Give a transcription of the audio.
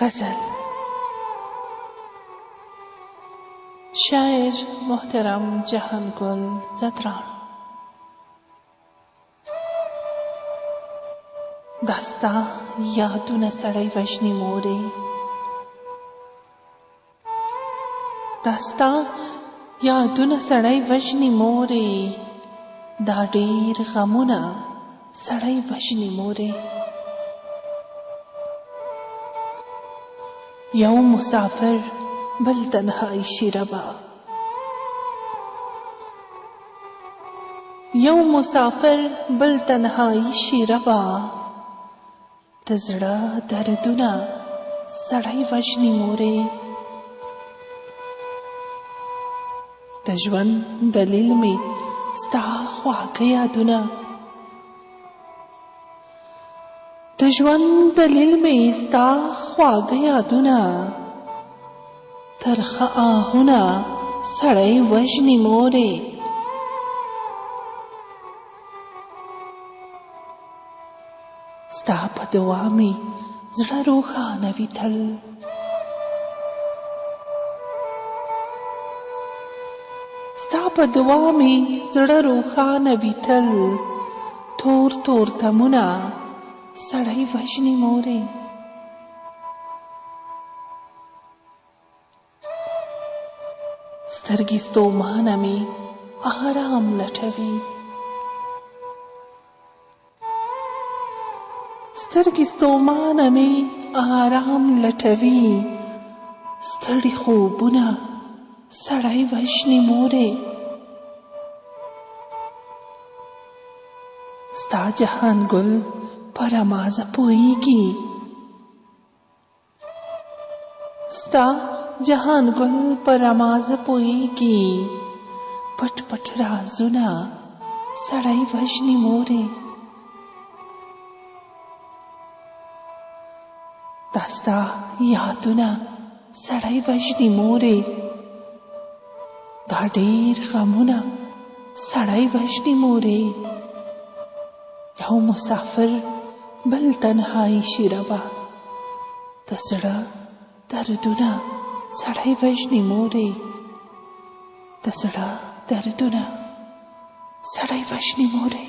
غزل. شاعر محترم جهانگل زدران. داستا یادونه سړی وژني مورې، داستا یادونه سړی وژني مورې، دا ډېر غمونه سړی وژني مورې. یو مسافر بل تنهایی شي ربا، یو مسافر بل تنهایی شي ربا، د زړه دردونه سړی وژني مورې. د ژوند دلیل مې ستا خواږه یادونه، د ژوند دلیل مې ستا خواږه یادونه، ترخه آهونه سړی وژني مورې. ستا په دعا مې زړه روښانه وي تل، ستا په دعا مې زړه روښانه وي تل، تور تور تمونه سړی وژني مورې. سترګې ستومانه مې آرام لټوي، سترګې ستومانه مې آرام لټوي، ستړي خوبونه سړی وژني مورې. ستا جهانګل پر رمازه پوهیږي، ستا جهانګل پر رمازه پوهیږي، پټ پټ رازونه سړی وژني مورې. دا ستا یادونه سړی وژني مورې، دا ډېر غمونه سړی وژني مورې. یو مسافر بل تنهایی شي ربا، د زړه دردونه سړی وژني مورې، د زړه دردونه سړی وژني مورې.